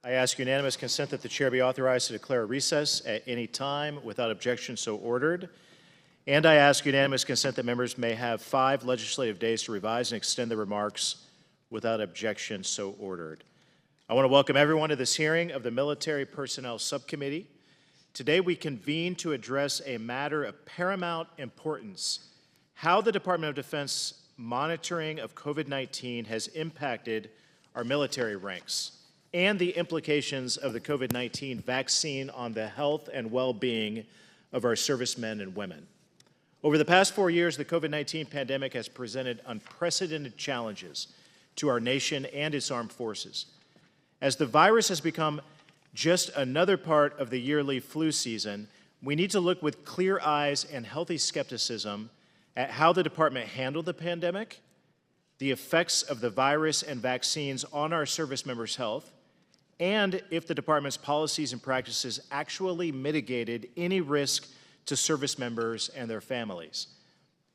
I ask unanimous consent that the chair be authorized to declare a recess at any time without objection so ordered. And I ask unanimous consent that members may have 5 legislative days to revise and extend their remarks without objection so ordered. I want to welcome everyone to this hearing of the Military Personnel Subcommittee. Today we convene to address a matter of paramount importance: how the Department of Defense monitoring of COVID-19 has impacted our military ranks, and the implications of the COVID-19 vaccine on the health and well-being of our servicemen and women. Over the past 4 years, the COVID-19 pandemic has presented unprecedented challenges to our nation and its armed forces. As the virus has become just another part of the yearly flu season, we need to look with clear eyes and healthy skepticism at how the department handled the pandemic, the effects of the virus and vaccines on our service members' health, and if the department's policies and practices actually mitigated any risk to service members and their families.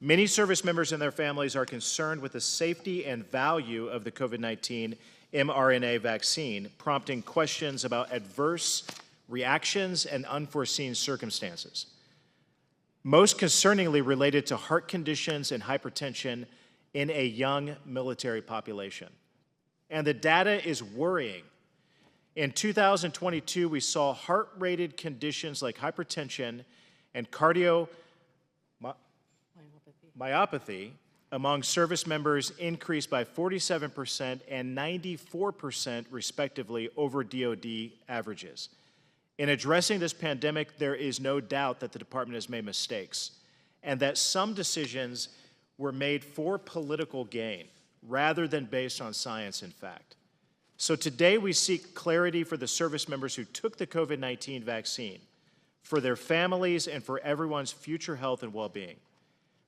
Many service members and their families are concerned with the safety and value of the COVID-19 mRNA vaccine, prompting questions about adverse reactions and unforeseen circumstances, most concerningly related to heart conditions and hypertension in a young military population. And the data is worrying. In 2022, we saw heart-related conditions like hypertension and cardiomyopathy among service members increased by 47% and 94% respectively over DoD averages. In addressing this pandemic, there is no doubt that the department has made mistakes and that some decisions were made for political gain rather than based on science and fact. So today we seek clarity for the service members who took the COVID-19 vaccine, for their families, and for everyone's future health and well-being.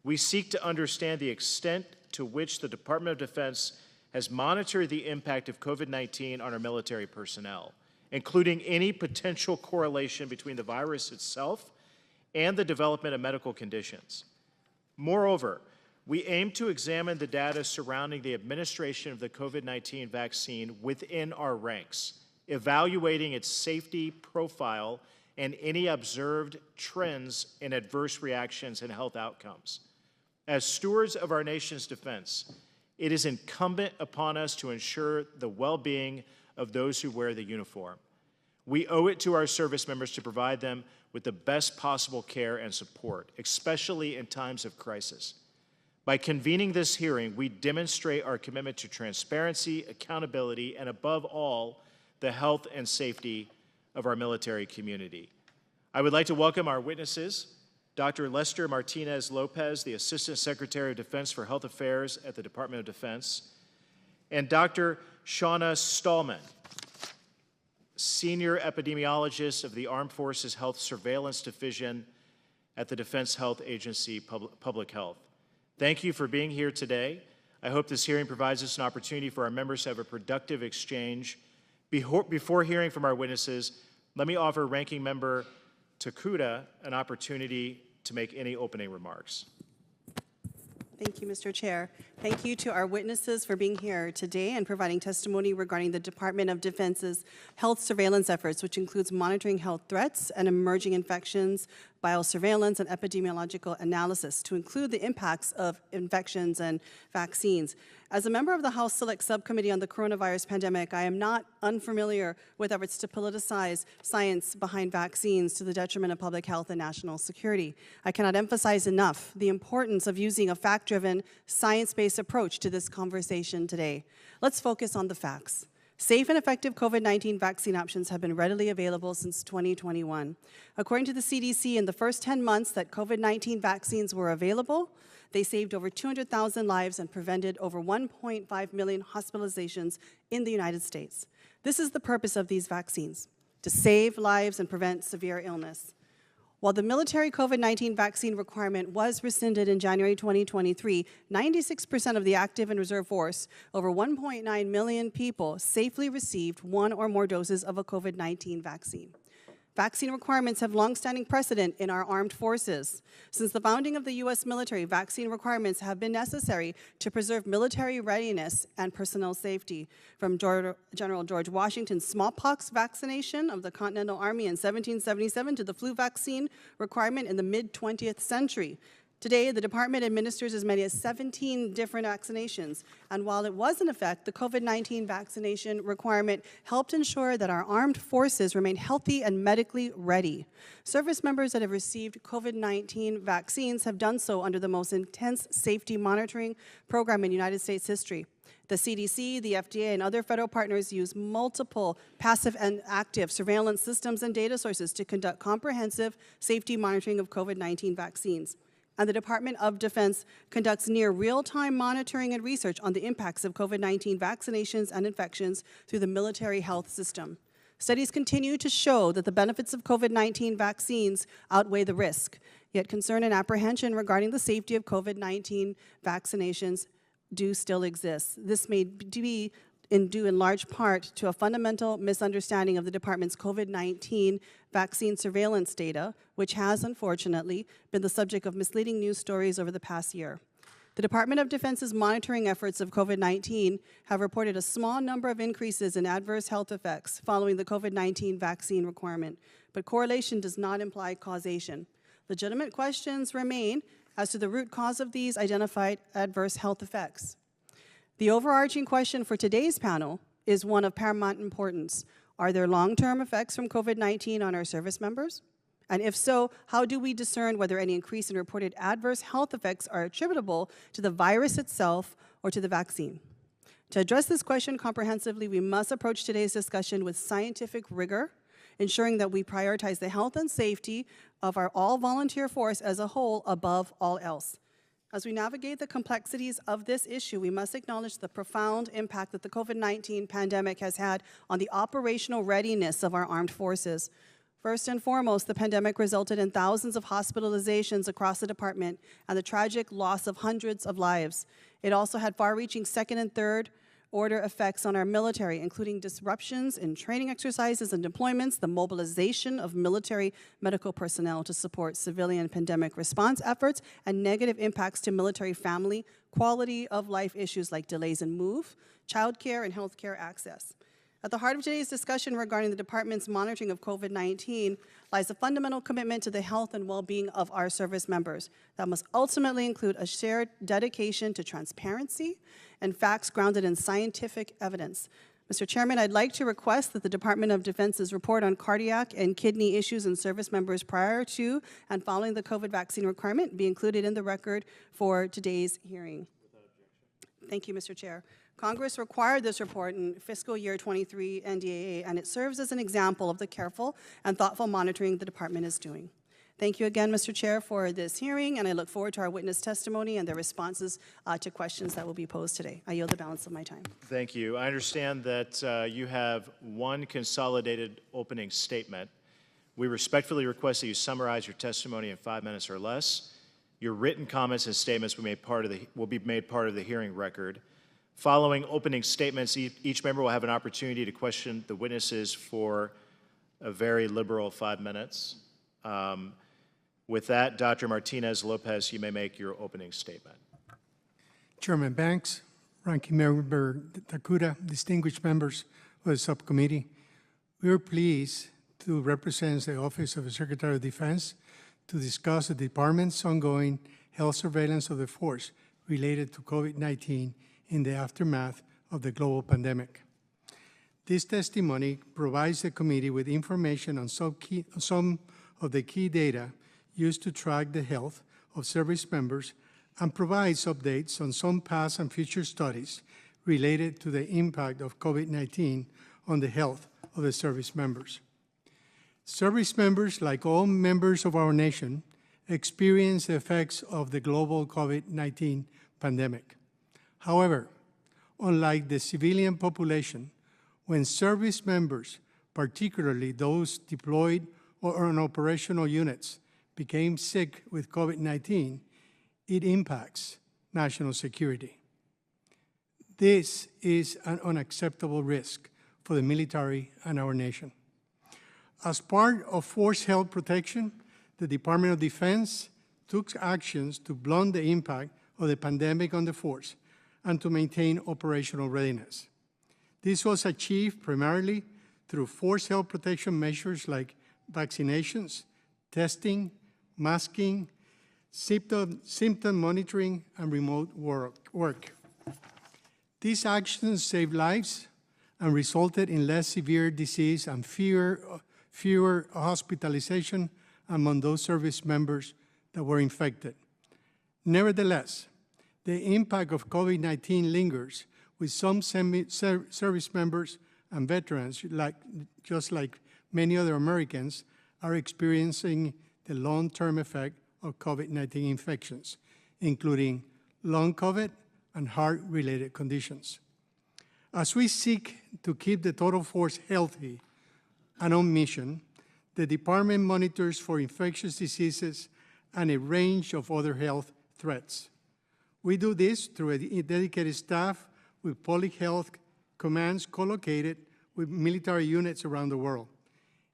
We seek to understand the extent to which the Department of Defense has monitored the impact of COVID-19 on our military personnel, including any potential correlation between the virus itself and the development of medical conditions. Moreover, we aim to examine the data surrounding the administration of the COVID-19 vaccine within our ranks, evaluating its safety profile and any observed trends in adverse reactions and health outcomes. As stewards of our nation's defense, it is incumbent upon us to ensure the well-being of those who wear the uniform. We owe it to our service members to provide them with the best possible care and support, especially in times of crisis. By convening this hearing, we demonstrate our commitment to transparency, accountability, and above all, the health and safety of our military community. I would like to welcome our witnesses, Dr. Lester Martinez-Lopez, the Assistant Secretary of Defense for Health Affairs at the Department of Defense, and Dr. Shauna Stahlman, Senior Epidemiologist of the Armed Forces Health Surveillance Division at the Defense Health Agency Public Health. Thank you for being here today. I hope this hearing provides us an opportunity for our members to have a productive exchange. Before hearing from our witnesses, let me offer Ranking Member Takuda an opportunity to make any opening remarks. Thank you, Mr. Chair. Thank you to our witnesses for being here today and providing testimony regarding the Department of Defense's health surveillance efforts, which includes monitoring health threats and emerging infections, biosurveillance, and epidemiological analysis to include the impacts of infections and vaccines. As a member of the House Select Subcommittee on the Coronavirus Pandemic, I am not unfamiliar with efforts to politicize science behind vaccines to the detriment of public health and national security. I cannot emphasize enough the importance of using a fact-driven, science-based approach to this conversation today. Let's focus on the facts. Safe and effective COVID-19 vaccine options have been readily available since 2021. According to the CDC, in the first 10 months that COVID-19 vaccines were available, they saved over 200,000 lives and prevented over 1.5 million hospitalizations in the United States. This is the purpose of these vaccines, to save lives and prevent severe illness. While the military COVID-19 vaccine requirement was rescinded in January 2023, 96% of the active and reserve force, over 1.9 million people, safely received one or more doses of a COVID-19 vaccine. Vaccine requirements have longstanding precedent in our armed forces. Since the founding of the U.S. military, vaccine requirements have been necessary to preserve military readiness and personnel safety. From General George Washington's smallpox vaccination of the Continental Army in 1777 to the flu vaccine requirement in the mid-20th century. Today, the department administers as many as 17 different vaccinations, and while it was in effect, the COVID-19 vaccination requirement helped ensure that our armed forces remain healthy and medically ready. Service members that have received COVID-19 vaccines have done so under the most intense safety monitoring program in United States history. The CDC, the FDA, and other federal partners use multiple passive and active surveillance systems and data sources to conduct comprehensive safety monitoring of COVID-19 vaccines. And the Department of Defense conducts near real-time monitoring and research on the impacts of COVID-19 vaccinations and infections through the military health system. Studies continue to show that the benefits of COVID-19 vaccines outweigh the risk, yet concern and apprehension regarding the safety of COVID-19 vaccinations do still exist. This may be due in large part to a fundamental misunderstanding of the department's COVID-19 vaccine surveillance data, which has, unfortunately, been the subject of misleading news stories over the past year. The Department of Defense's monitoring efforts of COVID-19 have reported a small number of increases in adverse health effects following the COVID-19 vaccine requirement, but correlation does not imply causation. Legitimate questions remain as to the root cause of these identified adverse health effects. The overarching question for today's panel is one of paramount importance. Are there long-term effects from COVID-19 on our service members? And if so, how do we discern whether any increase in reported adverse health effects are attributable to the virus itself or to the vaccine? To address this question comprehensively, we must approach today's discussion with scientific rigor, ensuring that we prioritize the health and safety of our all-volunteer force as a whole above all else. As we navigate the complexities of this issue, we must acknowledge the profound impact that the COVID-19 pandemic has had on the operational readiness of our armed forces. First and foremost, the pandemic resulted in thousands of hospitalizations across the department and the tragic loss of hundreds of lives. It also had far-reaching second and third order effects on our military, including disruptions in training exercises and deployments, the mobilization of military medical personnel to support civilian pandemic response efforts, and negative impacts to military family quality of life issues like delays in move, childcare, and healthcare access. At the heart of today's discussion regarding the department's monitoring of COVID-19 lies a fundamental commitment to the health and well-being of our service members that must ultimately include a shared dedication to transparency and facts grounded in scientific evidence. Mr. Chairman, I'd like to request that the Department of Defense's report on cardiac and kidney issues in service members prior to and following the COVID vaccine requirement be included in the record for today's hearing. Thank you, Mr. Chair. Congress required this report in fiscal year 23 NDAA, and it serves as an example of the careful and thoughtful monitoring the department is doing. Thank you again, Mr. Chair, for this hearing, and I look forward to our witness testimony and their responses to questions that will be posed today. I yield the balance of my time. Thank you. I understand that you have one consolidated opening statement. We respectfully request that you summarize your testimony in 5 minutes or less. Your written comments and statements will be made part of the hearing record. Following opening statements, each member will have an opportunity to question the witnesses for a very liberal 5 minutes. With that, Dr. Martinez-Lopez, you may make your opening statement. Chairman Banks, Ranking Member Takuda, distinguished members of the subcommittee, we are pleased to represent the Office of the Secretary of Defense to discuss the department's ongoing health surveillance of the force related to COVID-19 in the aftermath of the global pandemic. This testimony provides the committee with information on some of the key data used to track the health of service members and provides updates on some past and future studies related to the impact of COVID-19 on the health of the service members. Service members, like all members of our nation, experience the effects of the global COVID-19 pandemic. However, unlike the civilian population, when service members, particularly those deployed or on operational units, became sick with COVID-19, it impacts national security. This is an unacceptable risk for the military and our nation. As part of force health protection, the Department of Defense took actions to blunt the impact of the pandemic on the force and to maintain operational readiness. This was achieved primarily through force health protection measures like vaccinations, testing, masking, symptom monitoring, and remote work. These actions saved lives and resulted in less severe disease and fewer hospitalization among those service members that were infected. Nevertheless, the impact of COVID-19 lingers, with some service members and veterans, just like many other Americans, are experiencing the long-term effect of COVID-19 infections, including long COVID and heart-related conditions. As we seek to keep the total force healthy and on mission, the Department monitors for infectious diseases and a range of other health threats. We do this through a dedicated staff with public health commands co-located with military units around the world.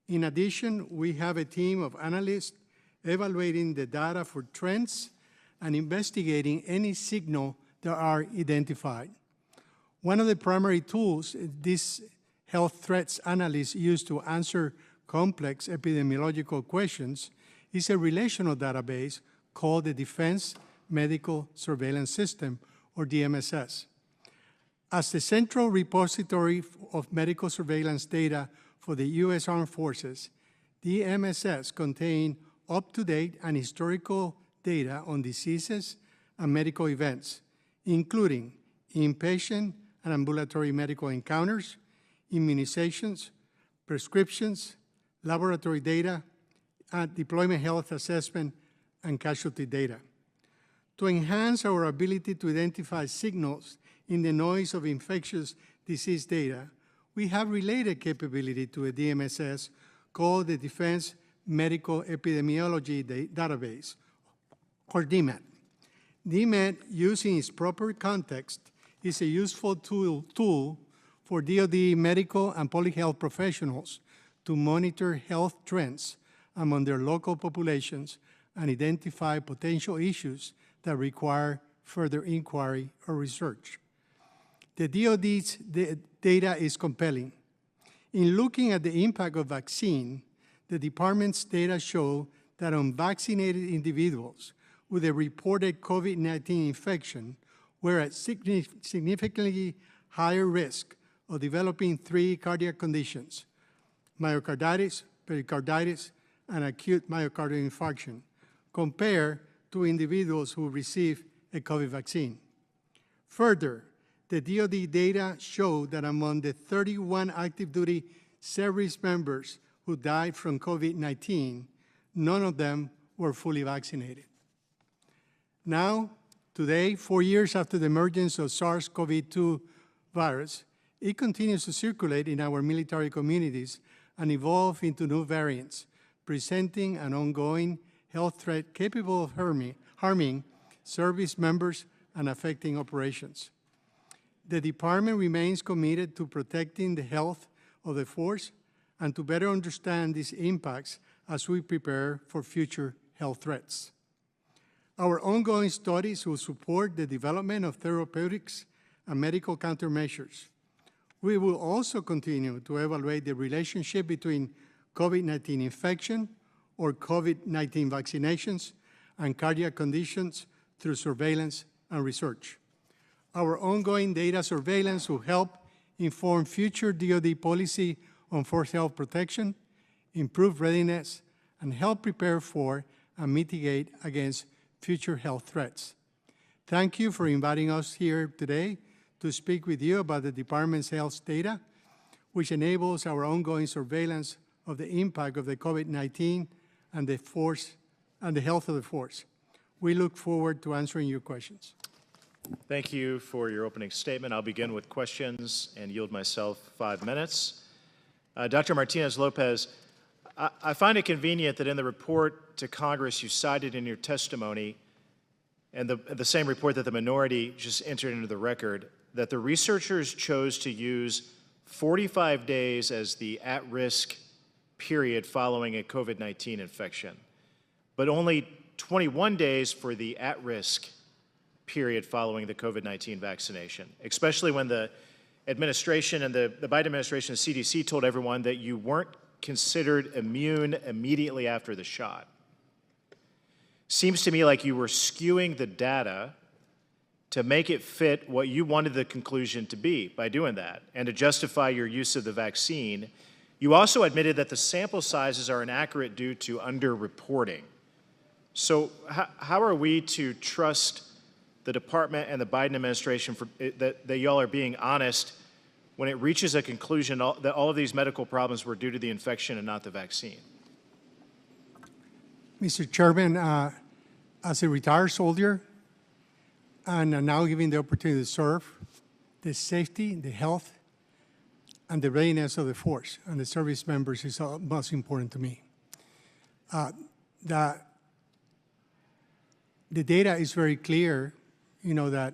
In addition, we have a team of analysts evaluating the data for trends and investigating any signal that are identified. One of the primary tools these health threats analysts use to answer complex epidemiological questions is a relational database called the Defense Medical Surveillance System, or DMSS. As the central repository of medical surveillance data for the U.S. Armed Forces, DMSS contains up-to-date and historical data on diseases and medical events, including inpatient and ambulatory medical encounters, immunizations, prescriptions, laboratory data, and deployment health assessment and casualty data. To enhance our ability to identify signals in the noise of infectious disease data, we have related capability to a DMSS called the Defense Medical Epidemiology Database, or DMED. DMED, using its proper context, is a useful tool for DoD medical and public health professionals to monitor health trends among their local populations and identify potential issues that require further inquiry or research. The DoD's data is compelling. In looking at the impact of vaccine, the department's data show that unvaccinated individuals with a reported COVID-19 infection were at significantly higher risk of developing 3 cardiac conditions: myocarditis, pericarditis, and acute myocardial infarction, compared to individuals who received a COVID vaccine. Further, the DoD data show that among the 31 active duty service members who died from COVID-19, none of them were fully vaccinated. Now, today, 4 years after the emergence of SARS-CoV-2 virus, it continues to circulate in our military communities and evolve into new variants, presenting an ongoing health threat capable of harming service members and affecting operations. The department remains committed to protecting the health of the force and to better understand these impacts as we prepare for future health threats. Our ongoing studies will support the development of therapeutics and medical countermeasures. We will also continue to evaluate the relationship between COVID-19 infection or COVID-19 vaccinations and cardiac conditions through surveillance and research. Our ongoing data surveillance will help inform future DoD policy on force health protection, improve readiness, and help prepare for and mitigate against future health threats. Thank you for inviting us here today to speak with you about the department's health data, which enables our ongoing surveillance of the impact of the COVID-19 and the force and the health of the force. We look forward to answering your questions. Thank you for your opening statement. I'll begin with questions and yield myself 5 minutes. Dr. Martinez-Lopez, I find it convenient that in the report to Congress you cited in your testimony, and the same report that the minority just entered into the record, that the researchers chose to use 45 days as the at-risk period following a COVID-19 infection, but only 21 days for the at-risk period following the COVID-19 vaccination, especially when the administration and the Biden administration, the CDC, told everyone that you weren't considered immune immediately after the shot. Seems to me like you were skewing the data to make it fit what you wanted the conclusion to be by doing that, and to justify your use of the vaccine. You also admitted that the sample sizes are inaccurate due to underreporting. So how are we to trust the department and the Biden administration that y'all are being honest when it reaches a conclusion that all of these medical problems were due to the infection and not the vaccine? Mr. Chairman, as a retired soldier, and now given the opportunity to serve, the safety, the health, and the readiness of the force and the service members is most important to me. The data is very clear, that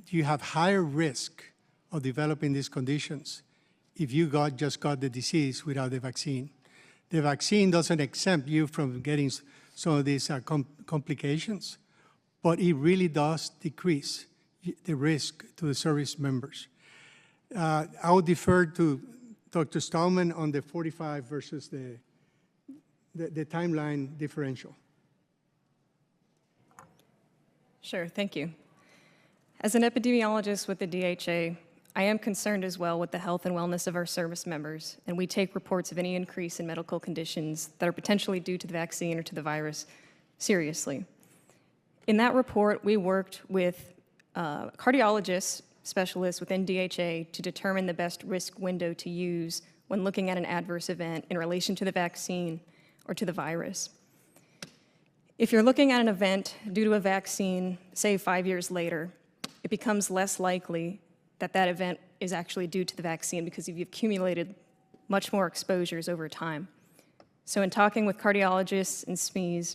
you have higher risk of developing these conditions if you just got the disease without the vaccine. The vaccine doesn't exempt you from getting some of these complications, but it really does decrease the risk to the service members. I will defer to Dr. Stahlman on the 45 versus the timeline differential. Sure, thank you. As an epidemiologist with the DHA, I am concerned as well with the health and wellness of our service members, and we take reports of any increase in medical conditions that are potentially due to the vaccine or to the virus seriously. In that report, we worked with cardiologists, specialists within DHA to determine the best risk window to use when looking at an adverse event in relation to the vaccine or to the virus. If you're looking at an event due to a vaccine, say 5 years later, it becomes less likely that that event is actually due to the vaccine because you've accumulated much more exposures over time. So in talking with cardiologists and SMEs,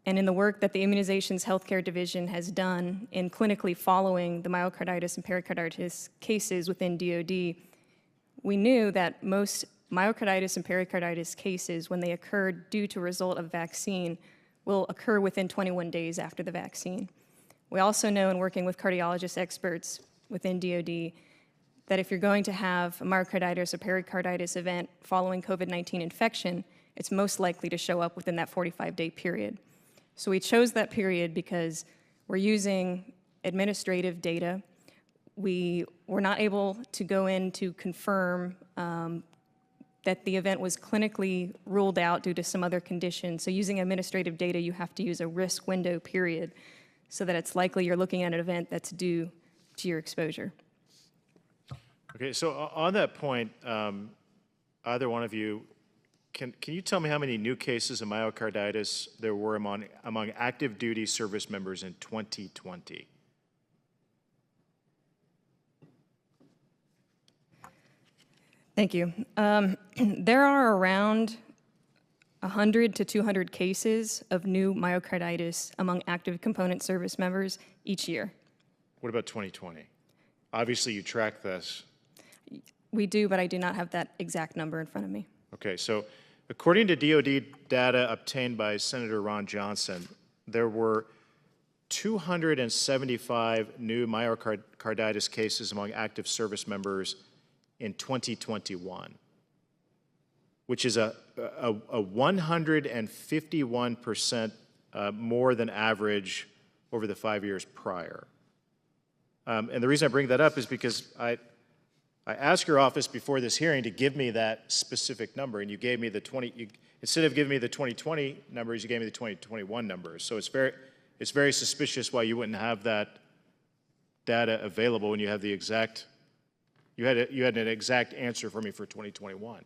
and in the work that the Immunizations Healthcare Division has done in clinically following the myocarditis and pericarditis cases within DoD, we knew that most myocarditis and pericarditis cases, when they occurred due to a result of vaccine, will occur within 21 days after the vaccine. We also know in working with cardiologist experts within DoD that if you're going to have a myocarditis or pericarditis event following COVID-19 infection, it's most likely to show up within that 45-day period. So we chose that period because we're using administrative data. We were not able to go in to confirm that the event was clinically ruled out due to some other condition. So using administrative data, you have to use a risk window period so that it's likely you're looking at an event that's due to your exposure. Okay, so on that point, either one of you, can you tell me how many new cases of myocarditis there were among active duty service members in 2020? Thank you. There are around 100 to 200 cases of new myocarditis among active component service members each year. What about 2020? Obviously, you track this. We do, but I do not have that exact number in front of me. Okay, so according to DoD data obtained by Senator Ron Johnson, there were 275 new myocarditis cases among active service members in 2021, which is a 151% more than average over the 5 years prior. And the reason I bring that up is because I asked your office before this hearing to give me that specific number, and you gave me the instead of giving me the 2020 numbers, you gave me the 2021 numbers. So it's very suspicious why you wouldn't have that data available when you have the exact. You had an exact answer for me for 2021.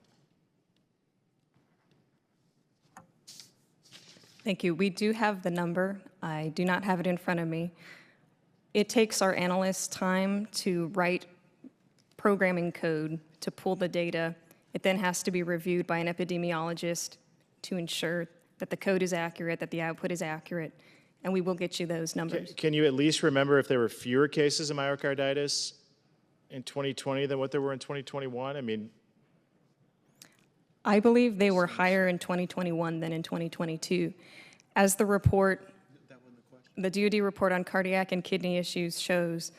Thank you. We do have the number. I do not have it in front of me. It takes our analysts time to write programming code to pull the data. It then has to be reviewed by an epidemiologist to ensure that the code is accurate, that the output is accurate, and we will get you those numbers. Can you at least remember if there were fewer cases of myocarditis in 2020 than what there were in 2021? I mean, I believe they were higher in 2021 than in 2022. As the report, the DoD report on cardiac and kidney issues shows,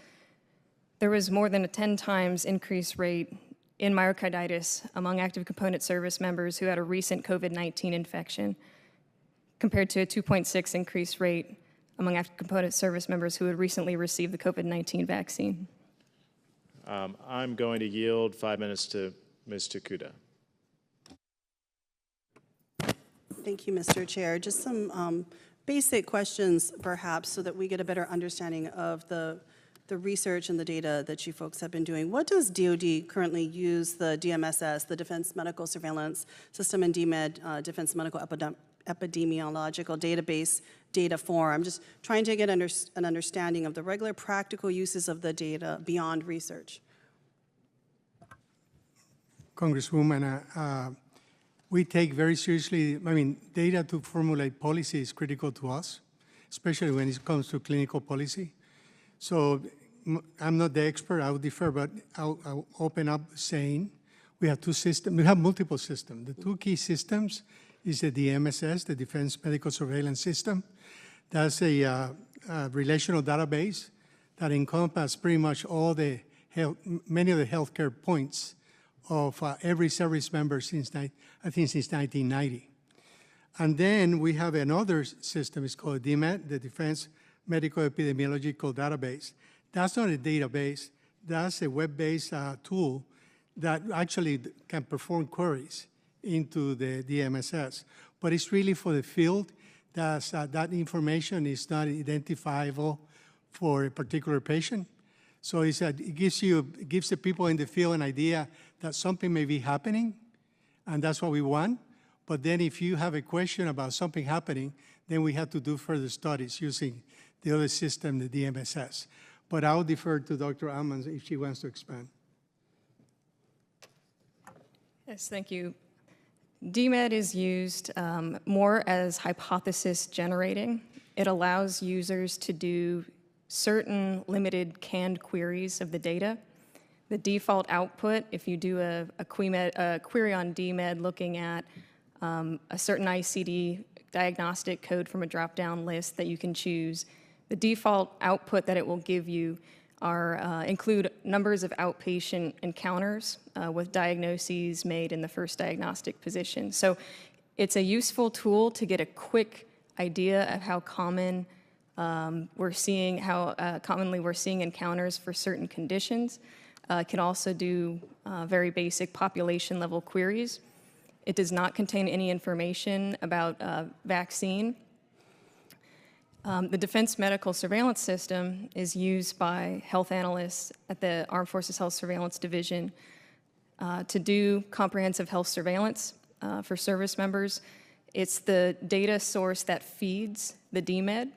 there was more than a 10 times increase rate in myocarditis among active component service members who had a recent COVID-19 infection, compared to a 2.6 increase rate among active component service members who had recently received the COVID-19 vaccine. I'm going to yield 5 minutes to Ms. Takuda. Thank you, Mr. Chair. Just some basic questions, perhaps, so that we get a better understanding of the research and the data that you folks have been doing. What does DoD currently use the DMSS, the Defense Medical Surveillance System, and DMED, Defense Medical Epidemiological Database data for? I'm just trying to get an understanding of the regular practical uses of the data beyond research. Congresswoman, we take very seriously, data to formulate policy is critical to us, especially when it comes to clinical policy. So I'm not the expert, I would defer, but I'll open up saying we have two systems, we have multiple systems. The two key systems is the DMSS, the Defense Medical Surveillance System. That's a relational database that encompasses pretty much all the many of the healthcare points of every service member since 1990. And then we have another system, it's called DMED, the Defense Medical Epidemiological Database. That's not a database, that's a web-based tool that actually can perform queries into the DMSS. But it's really for the field, that information is not identifiable for a particular patient. So it gives the people in the field an idea that something may be happening, and that's what we want. But then if you have a question about something happening, then we have to do further studies using the other system, the DMSS. But I'll defer to Dr. Alman if she wants to expand. Yes, thank you. DMED is used more as hypothesis generating. It allows users to do certain limited canned queries of the data. The default output, if you do a query on DMED looking at a certain ICD diagnostic code from a drop-down list that you can choose, the default output that it will give you include numbers of outpatient encounters with diagnoses made in the first diagnostic position. So it's a useful tool to get a quick idea of how common commonly we're seeing encounters for certain conditions. It can also do very basic population level queries. It does not contain any information about vaccine. The Defense Medical Surveillance System is used by health analysts at the Armed Forces Health Surveillance Division to do comprehensive health surveillance for service members. It's the data source that feeds the DMED.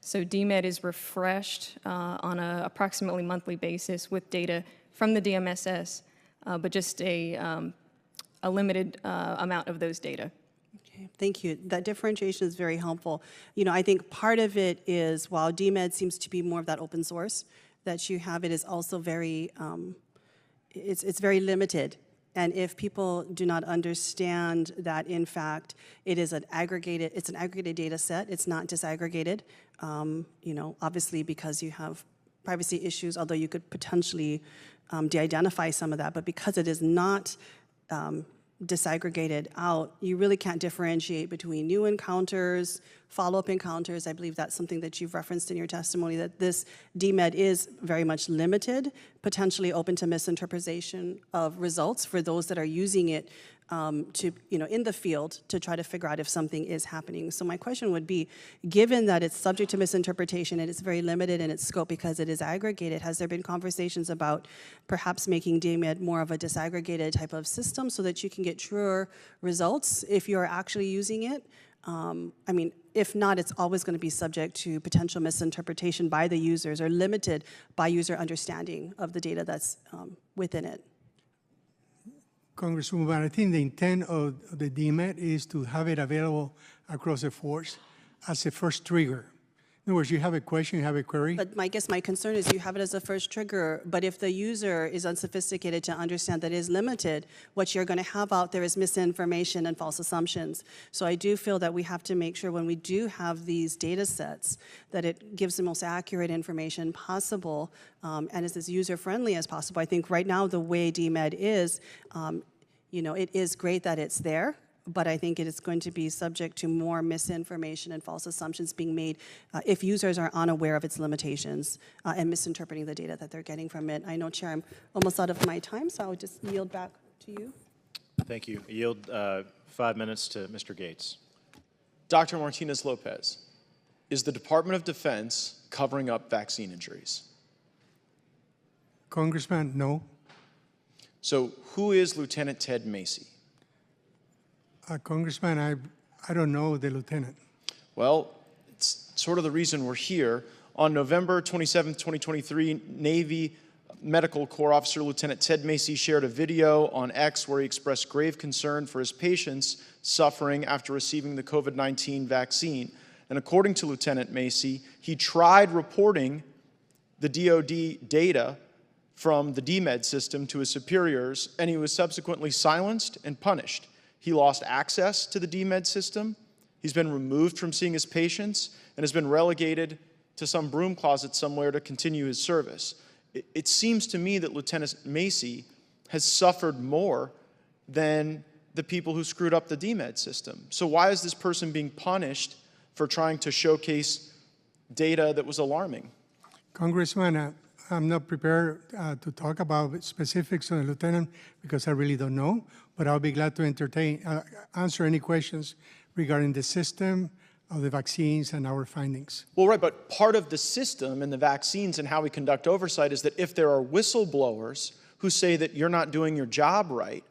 So DMED is refreshed on an approximately monthly basis with data from the DMSS, but just a limited amount of those data. Okay, thank you. That differentiation is very helpful. I think part of it is, while DMED seems to be more of that open source that you have, it is also very, it's very limited. And if people do not understand that, in fact, it's an aggregated data set, it's not disaggregated, obviously because you have privacy issues, although you could potentially de-identify some of that, but because it is not disaggregated out, you really can't differentiate between new encounters, follow-up encounters. I believe that's something that you've referenced in your testimony, that this DMED is very much limited, potentially open to misinterpretation of results for those that are using it in the field to try to figure out if something is happening. So my question would be, given that it's subject to misinterpretation and it's very limited in its scope because it is aggregated, has there been conversations about perhaps making DMED more of a disaggregated type of system so that you can get truer results if you're actually using it? If not, it's always going to be subject to potential misinterpretation by the users or limited by user understanding of the data that's within it. Congresswoman, I think the intent of the DMED is to have it available across the force as a first trigger. In other words, you have a question, you have a query. But I guess my concern is you have it as a first trigger, but if the user is unsophisticated to understand that it is limited, what you're going to have out there is misinformation and false assumptions. So I do feel that we have to make sure when we do have these data sets that it gives the most accurate information possible and is as user-friendly as possible. I think right now the way DMED is, it is great that it's there, but I think it is going to be subject to more misinformation and false assumptions being made if users are unaware of its limitations and misinterpreting the data that they're getting from it. I know, Chair, I'm almost out of my time, so I'll just yield back to you. Thank you. I yield 5 minutes to Mr. Gates. Dr. Martinez-Lopez, is the Department of Defense covering up vaccine injuries? Congressman, no. So who is Lieutenant Ted Macy? Congressman, I don't know the lieutenant. Well, it's sort of the reason we're here. On November 27, 2023, Navy Medical Corps Officer Lieutenant Ted Macy shared a video on X where he expressed grave concern for his patients suffering after receiving the COVID-19 vaccine. And according to Lieutenant Macy, he tried reporting the DoD data from the DMED system to his superiors, and he was subsequently silenced and punished. He lost access to the DMED system. He's been removed from seeing his patients and has been relegated to some broom closet somewhere to continue his service. It seems to me that Lieutenant Macy has suffered more than the people who screwed up the DMED system. So why is this person being punished for trying to showcase data that was alarming? Congressman, I'm not prepared to talk about specifics on the lieutenant because I really don't know, but I'll be glad to answer any questions regarding the system of the vaccines and our findings. Well, right, but part of the system and the vaccines and how we conduct oversight is that if there are whistleblowers who say that you're not doing your job right,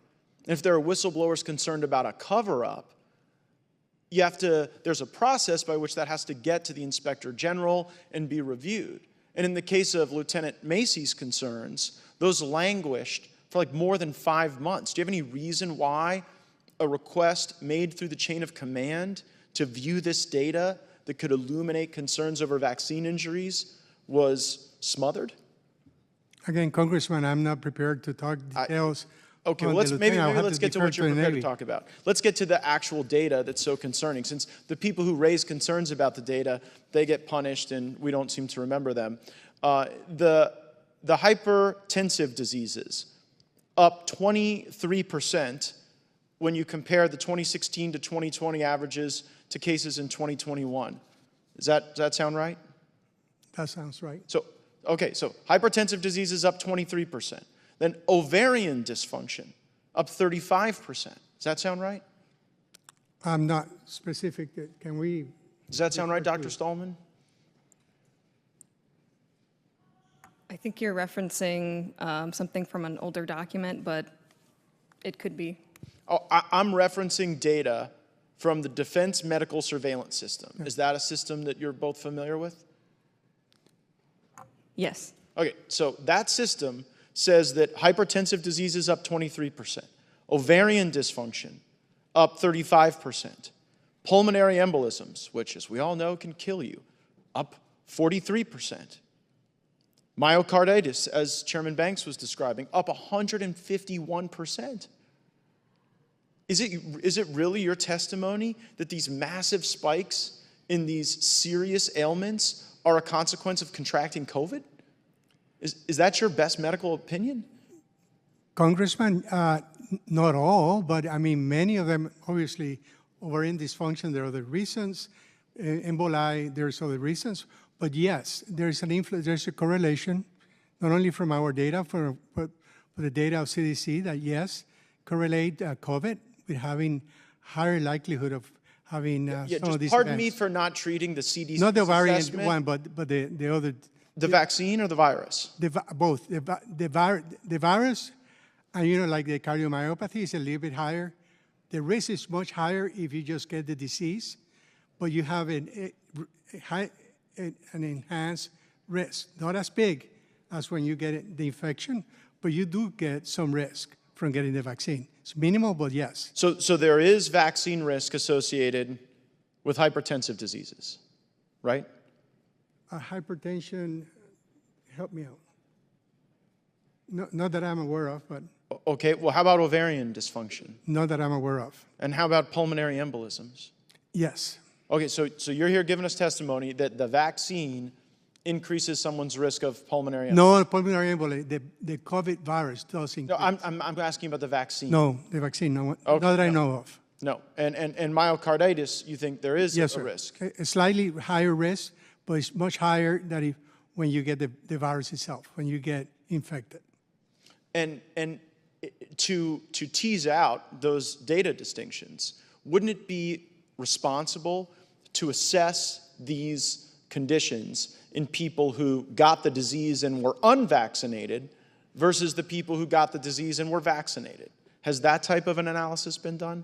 and if there are whistleblowers concerned about a cover-up, there's a process by which that has to get to the Inspector General and be reviewed. And in the case of Lieutenant Macy's concerns, those languished for like more than 5 months. Do you have any reason why a request made through the chain of command to view this data that could illuminate concerns over vaccine injuries was smothered? Again, Congressman, I'm not prepared to talk details. Okay, well, maybe let's get to what you're prepared to talk about. Let's get to the actual data that's so concerning. Since the people who raise concerns about the data, they get punished and we don't seem to remember them. The hypertensive diseases, up 23% when you compare the 2016 to 2020 averages to cases in 2021. Does that sound right? That sounds right. So hypertensive diseases up 23%. Then ovarian dysfunction, up 35%. Does that sound right? I'm not specific. Can we? Does that sound right, Dr. Stahlman? I think you're referencing something from an older document, but it could be. Oh, I'm referencing data from the Defense Medical Surveillance System. Yeah. Is that a system that you're both familiar with? Yes. Okay, so that system says that hypertensive diseases up 23%, ovarian dysfunction up 35%, pulmonary embolisms, which as we all know can kill you, up 43%, myocarditis, as Chairman Banks was describing, up 151%. Is it really your testimony that these massive spikes in these serious ailments are a consequence of contracting COVID? Is that your best medical opinion? Congressman, not all, but I mean, many of them, obviously, ovarian dysfunction, there are other reasons. Emboli, there's other reasons. But yes, there's a correlation, not only from our data, but the data of CDC that, yes, correlate COVID with having higher likelihood of having some of these events. Pardon me for not treating the CDC Not the variant assessment. one, but the other. The vaccine or the virus? Both. The virus, and like the cardiomyopathy is a little bit higher. The risk is much higher if you just get the disease, but you have an enhanced risk. Not as big as when you get the infection, but you do get some risk from getting the vaccine. It's minimal, but yes. So there is vaccine risk associated with hypertensive diseases, right? Hypertension, help me out. No, not that I'm aware of, but Okay, well, how about ovarian dysfunction? not that I'm aware of. And how about pulmonary embolisms? Yes. Okay, so you're here giving us testimony that the vaccine increases someone's risk of pulmonary embolism. No pulmonary emboli. The COVID virus does No, increase. I'm asking about the vaccine. No, the vaccine, no, Okay, not that I no. know of. No, and myocarditis, you think there is Yes, a sir. risk? A slightly higher risk, but it's much higher than when you get the virus itself, when you get infected. And to tease out those data distinctions, wouldn't it be responsible to assess these conditions in people who got the disease and were unvaccinated versus the people who got the disease and were vaccinated? Has that type of an analysis been done?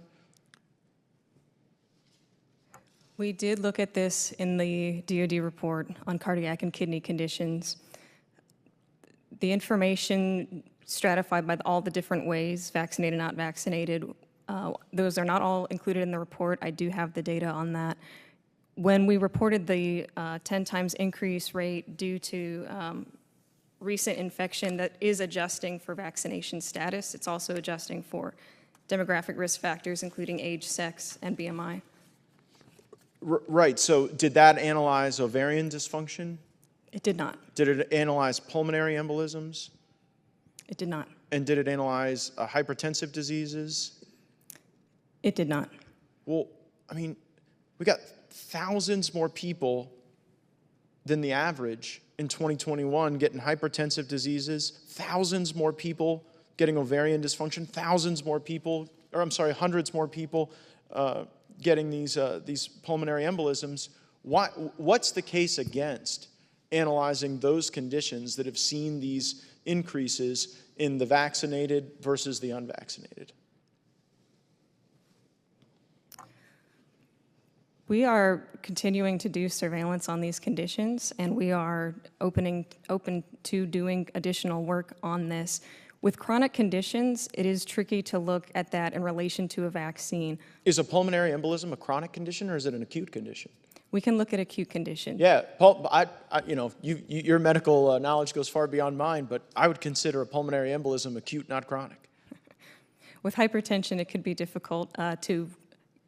We did look at this in the DoD report on cardiac and kidney conditions. The information stratified by all the different ways, vaccinated, not vaccinated, those are not all included in the report. I do have the data on that. When we reported the 10 times increase rate due to recent infection, that is adjusting for vaccination status. It's also adjusting for demographic risk factors, including age, sex, and BMI. Right, so did that analyze ovarian dysfunction? It did not. Did it analyze pulmonary embolisms? It did not. And did it analyze hypertensive diseases? It did not. Well, I mean, we got thousands more people than the average in 2021 getting hypertensive diseases, thousands more people getting ovarian dysfunction, thousands more people, or I'm sorry, hundreds more people getting these pulmonary embolisms. What's the case against analyzing those conditions that have seen these increases in the vaccinated versus the unvaccinated? We are continuing to do surveillance on these conditions, and we are open to doing additional work on this. With chronic conditions, it is tricky to look at that in relation to a vaccine. Is a pulmonary embolism a chronic condition or is it an acute condition? We can look at acute condition. Yeah, your medical knowledge goes far beyond mine, but I would consider a pulmonary embolism acute, not chronic. With hypertension, it could be difficult to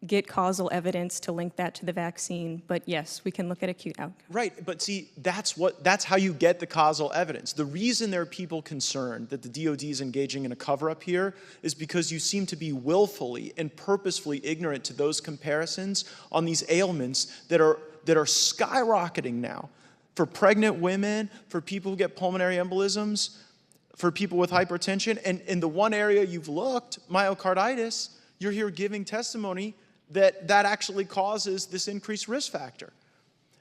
get causal evidence to link that to the vaccine, but yes, we can look at acute outcomes. Right, but see, that's how you get the causal evidence. The reason there are people concerned that the DoD is engaging in a cover-up here is because you seem to be willfully and purposefully ignorant to those comparisons on these ailments that are skyrocketing now. For pregnant women, for people who get pulmonary embolisms, for people with hypertension, and in the one area you've looked, myocarditis, you're here giving testimony that actually causes this increased risk factor.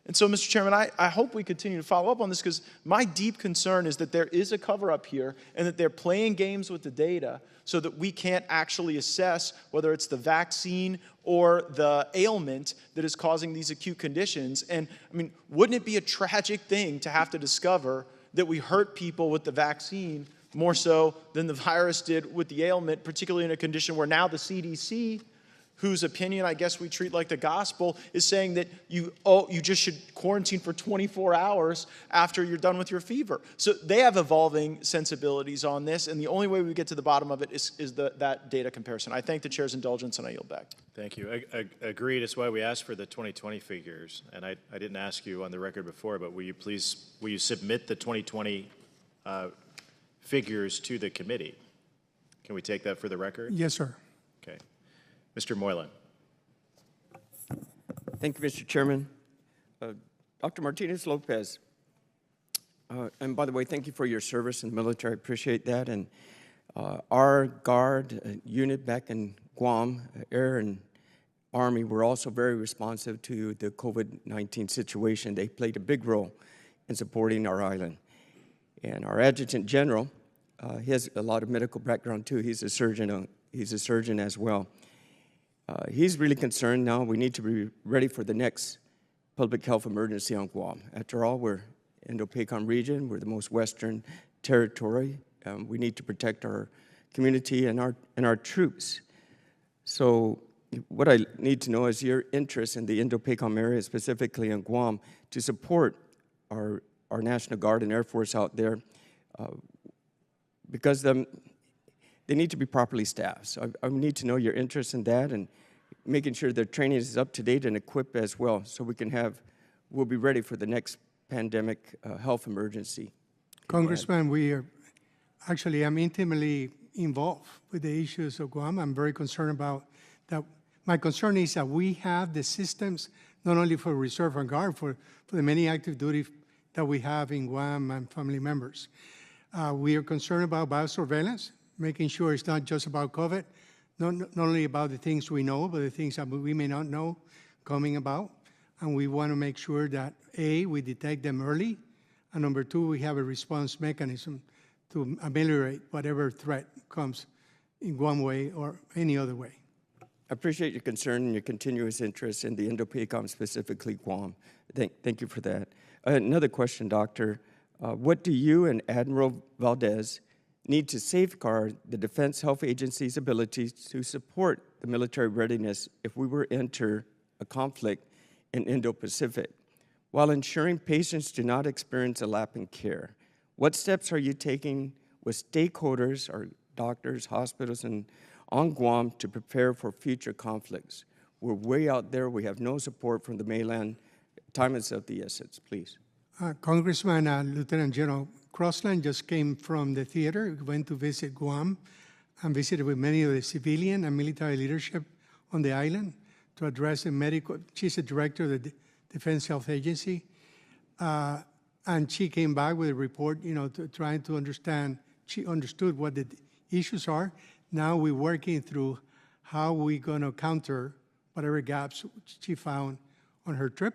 And so, Mr. Chairman, I hope we continue to follow up on this because my deep concern is that there is a cover-up here and that they're playing games with the data so that we can't actually assess whether it's the vaccine or the ailment that is causing these acute conditions. And, I mean, wouldn't it be a tragic thing to have to discover that we hurt people with the vaccine more so than the virus did with the ailment, particularly in a condition where now the CDC, whose opinion I guess we treat like the gospel, is saying that you just should quarantine for 24 hours after you're done with your fever. So they have evolving sensibilities on this, and the only way we get to the bottom of it is that data comparison. I thank the chair's indulgence, and I yield back. Thank you. Agreed. That's why we asked for the 2020 figures, and I didn't ask you on the record before, but will you submit the 2020 figures to the committee? Can we take that for the record? Yes, sir. Okay. Mr. Moylan. Thank you, Mr. Chairman. Dr. Martinez-Lopez, and by the way, thank you for your service in the military. I appreciate that. And our Guard unit back in Guam, Air and Army, were also very responsive to the COVID-19 situation. They played a big role in supporting our island. And our Adjutant General, he has a lot of medical background too. He's a surgeon as well. He's really concerned now. We need to be ready for the next public health emergency on Guam. After all, we're Indo-PACOM region. We're the most western territory. We need to protect our community and our troops. So what I need to know is your interest in the Indo-PACOM area, specifically in Guam, to support our National Guard and Air Force out there, because they need to be properly staffed. So I need to know your interest in that and making sure their training is up to date and equipped as well, so we'll be ready for the next pandemic health emergency. Congressman, I'm intimately involved with the issues of Guam. I'm very concerned about that. My concern is that we have the systems, not only for reserve and guard, for the many active duty that we have in Guam and family members. We are concerned about biosurveillance, making sure it's not just about COVID, not only about the things we know, but the things that we may not know coming about. And we want to make sure that, A, we detect them early, and number two, we have a response mechanism to ameliorate whatever threat comes in one way or any other way. I appreciate your concern and your continuous interest in the Indo-PACOM, specifically Guam. Thank you for that. Another question, Doctor. What do you and Admiral Valdez need to safeguard the Defense Health Agency's ability to support the military readiness if we were to enter a conflict in Indo-Pacific, while ensuring patients do not experience a lapse in care? What steps are you taking with stakeholders, our doctors, hospitals, and on Guam to prepare for future conflicts? We're way out there. We have no support from the mainland. Time is of the essence, please. Congressman, Lieutenant General Crossland just came from the theater, went to visit Guam, and visited with many of the civilian and military leadership on the island to address the medical. She's the director of the Defense Health Agency, and she came back with a report, trying to understand. She understood what the issues are. Now we're working through how we're going to counter whatever gaps she found on her trip.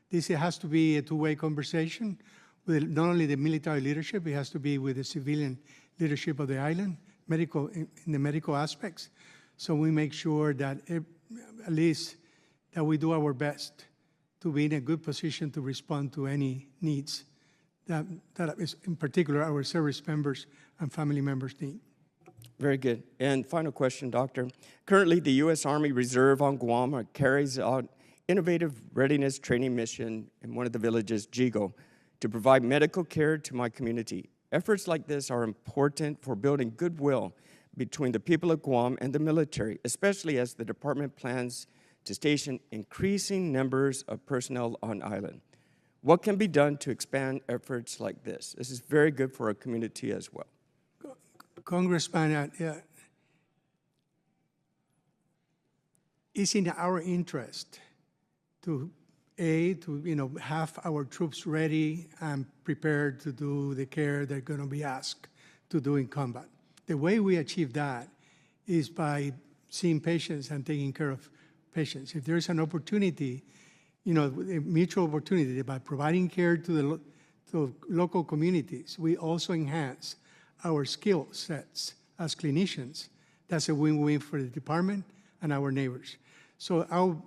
This has to be a two-way conversation with not only the military leadership, it has to be with the civilian leadership of the island, in the medical aspects. So we make sure that at least that we do our best to be in a good position to respond to any needs that is, in particular, our service members and family members need. Very good. And final question, Doctor. Currently, the U.S. Army Reserve on Guam carries out innovative readiness training mission in one of the villages, Jigo, to provide medical care to my community. Efforts like this are important for building goodwill between the people of Guam and the military, especially as the department plans to station increasing numbers of personnel on island. What can be done to expand efforts like this? This is very good for our community as well. Congressman, it's in our interest to have our troops ready and prepared to do the care they're going to be asked to do in combat. The way we achieve that is by seeing patients and taking care of patients. If there's an opportunity, a mutual opportunity by providing care to the local communities, we also enhance our skill sets as clinicians. That's a win-win for the department and our neighbors. So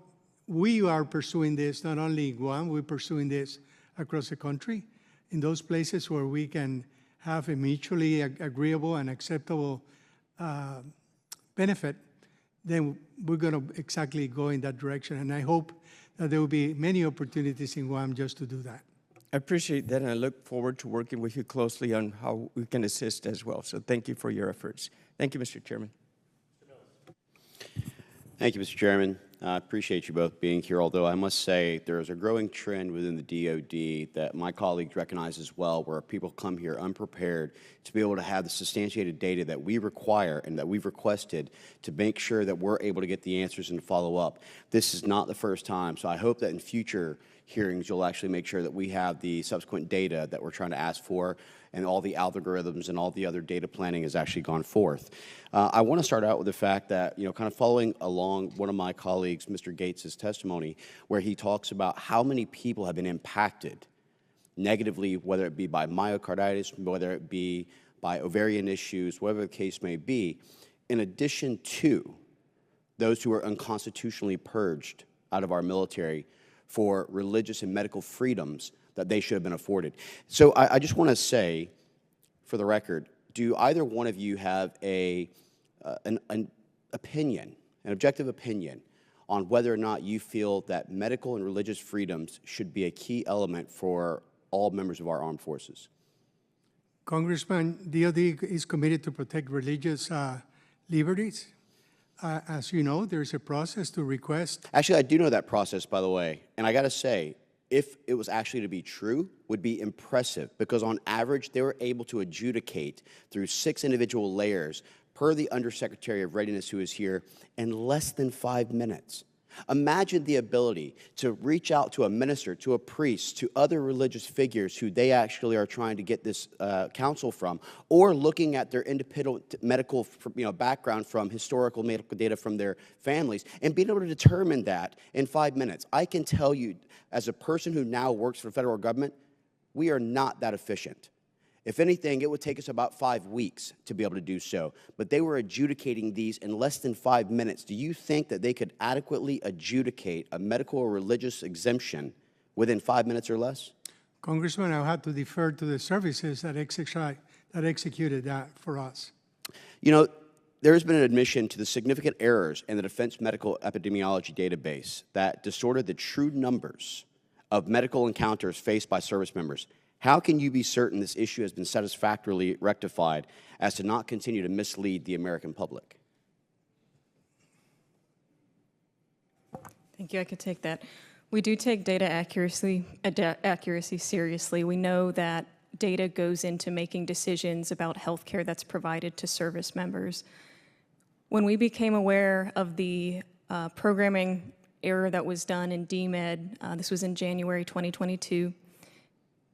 we are pursuing this not only in Guam, we're pursuing this across the country in those places where we can have a mutually agreeable and acceptable benefit. Then we're going to exactly go in that direction. And I hope that there will be many opportunities in Guam just to do that. I appreciate that, and I look forward to working with you closely on how we can assist as well. So thank you for your efforts. Thank you, Mr. Chairman. Thank you, Mr. Chairman. I appreciate you both being here, although I must say there is a growing trend within the DOD that my colleagues recognize as well, where people come here unprepared to be able to have the substantiated data that we require and that we've requested to make sure that we're able to get the answers and follow up. This is not the first time, so I hope that in future hearings you'll actually make sure that we have the subsequent data that we're trying to ask for, and all the algorithms and all the other data planning has actually gone forth. I want to start out with the fact that, kind of following along one of my colleagues, Mr. Gates' testimony, where he talks about how many people have been impacted negatively, whether it be by myocarditis, whether it be by ovarian issues, whatever the case may be, in addition to those who are unconstitutionally purged out of our military for religious and medical freedoms that they should have been afforded. So I just want to say, for the record, do either one of you have an opinion, an objective opinion, on whether or not you feel that medical and religious freedoms should be a key element for all members of our armed forces. Congressman, DOD is committed to protect religious liberties. As you know, there's a process to request. Actually, I do know that process, by the way, and I got to say, if it was actually to be true, would be impressive, because on average, they were able to adjudicate through 6 individual layers, per the Undersecretary of Readiness who is here, in less than 5 minutes. Imagine the ability to reach out to a minister, to a priest, to other religious figures who they actually are trying to get this counsel from, or looking at their independent medical background from historical medical data from their families, and being able to determine that in 5 minutes. I can tell you, as a person who now works for the federal government, we are not that efficient. If anything, it would take us about 5 weeks to be able to do so. But they were adjudicating these in less than 5 minutes. Do you think that they could adequately adjudicate a medical or religious exemption within 5 minutes or less? Congressman, I'll have to defer to the services that executed that for us. You know, there has been an admission to the significant errors in the Defense Medical Epidemiology database that distorted the true numbers of medical encounters faced by service members. How can you be certain this issue has been satisfactorily rectified as to not continue to mislead the American public? Thank you. I could take that. We do take data accuracy seriously. We know that data goes into making decisions about health care that's provided to service members. When we became aware of the programming error that was done in DMED, this was in January 2022,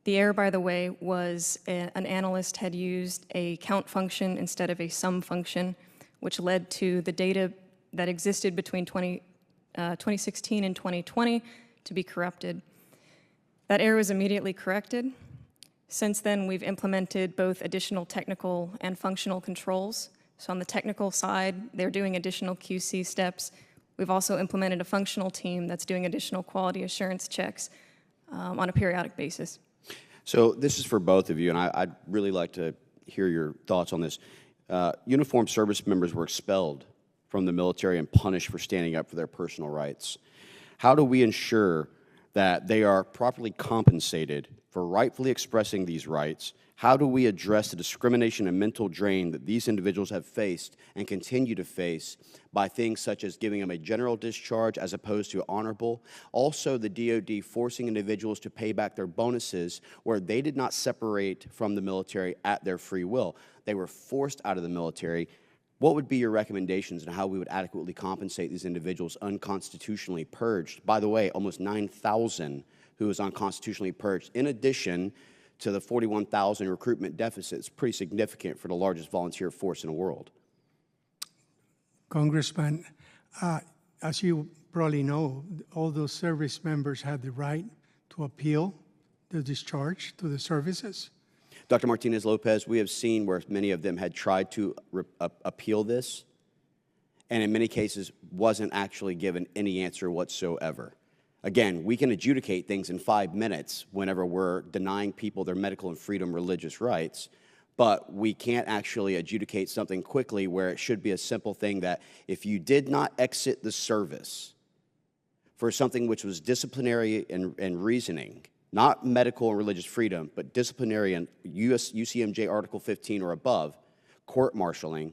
the error, by the way, was an analyst had used a count function instead of a sum function, which led to the data that existed between 2016 and 2020 to be corrupted. That error was immediately corrected. Since then, we've implemented both additional technical and functional controls. So on the technical side, they're doing additional QC steps. We've also implemented a functional team that's doing additional quality assurance checks on a periodic basis. So this is for both of you, and I'd really like to hear your thoughts on this. Uniformed service members were expelled from the military and punished for standing up for their personal rights. How do we ensure that they are properly compensated for rightfully expressing these rights? How do we address the discrimination and mental drain that these individuals have faced and continue to face by things such as giving them a general discharge as opposed to honorable? Also, the DOD forcing individuals to pay back their bonuses where they did not separate from the military at their free will. They were forced out of the military. What would be your recommendations on how we would adequately compensate these individuals unconstitutionally purged? By the way, almost 9,000 who was unconstitutionally purged, in addition to the 41,000 recruitment deficit. It's pretty significant for the largest volunteer force in the world. Congressman, as you probably know, all those service members had the right to appeal the discharge to the services. Dr. Martinez-Lopez, we have seen where many of them had tried to appeal this, and in many cases wasn't actually given any answer whatsoever. Again, we can adjudicate things in 5 minutes whenever we're denying people their medical and freedom religious rights, but we can't actually adjudicate something quickly where it should be a simple thing that if you did not exit the service for something which was disciplinary and reasoning, not medical and religious freedom, but disciplinary and UCMJ Article 15 or above, court-martialing,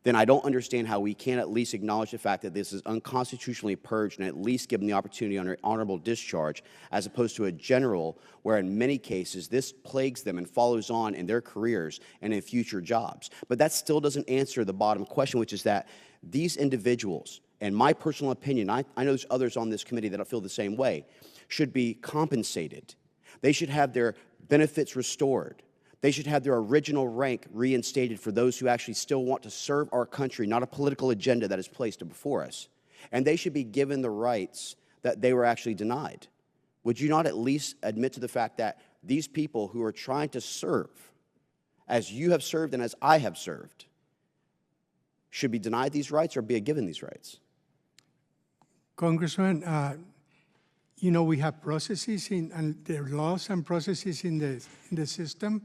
then I don't understand how we can't at least acknowledge the fact that this is unconstitutionally purged and at least give them the opportunity on an honorable discharge, as opposed to a general where in many cases this plagues them and follows on in their careers and in future jobs. But that still doesn't answer the bottom question, which is that these individuals, in my personal opinion, I know there's others on this committee that feel the same way, should be compensated. They should have their benefits restored. They should have their original rank reinstated for those who actually still want to serve our country, not a political agenda that is placed before us. And they should be given the rights that they were actually denied. Would you not at least admit to the fact that these people who are trying to serve, as you have served and as I have served, should be denied these rights or be given these rights? Congressman, you know, we have processes and there are laws and processes in the system.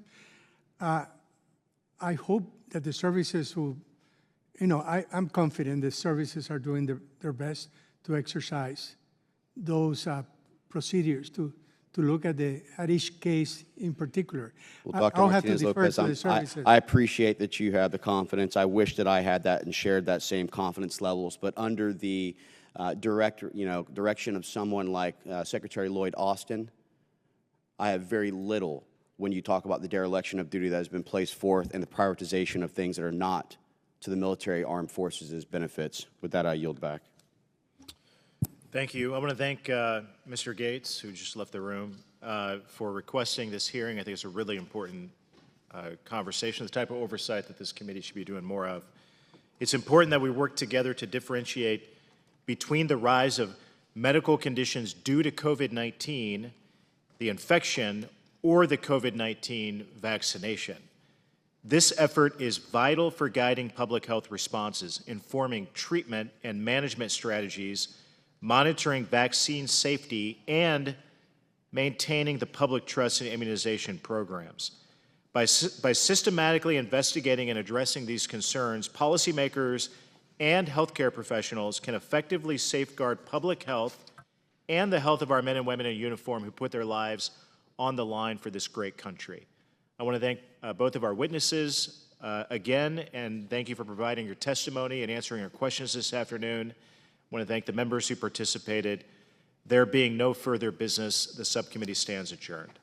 I hope that the services will, you know, I'm confident the services are doing their best to exercise those procedures to to look at each case in particular. Well, Dr. I'll have to defer Martinez-Lopez, to the services. I appreciate that you have the confidence. I wish that I had that and shared that same confidence levels, but under the direction of someone like Secretary Lloyd Austin, I have very little when you talk about the dereliction of duty that has been placed forth and the prioritization of things that are not to the military armed forces' benefits. With that, I yield back. Thank you. I want to thank Mr. Gates, who just left the room, for requesting this hearing. I think it's a really important conversation, the type of oversight that this committee should be doing more of. It's important that we work together to differentiate between the rise of medical conditions due to COVID-19, the infection, or the COVID-19 vaccination. This effort is vital for guiding public health responses, informing treatment and management strategies, monitoring vaccine safety, and maintaining the public trust in immunization programs. By systematically investigating and addressing these concerns, policymakers and healthcare professionals can effectively safeguard public health and the health of our men and women in uniform who put their lives on the line for this great country. I want to thank both of our witnesses again, and thank you for providing your testimony and answering our questions this afternoon. I want to thank the members who participated. There being no further business, the subcommittee stands adjourned.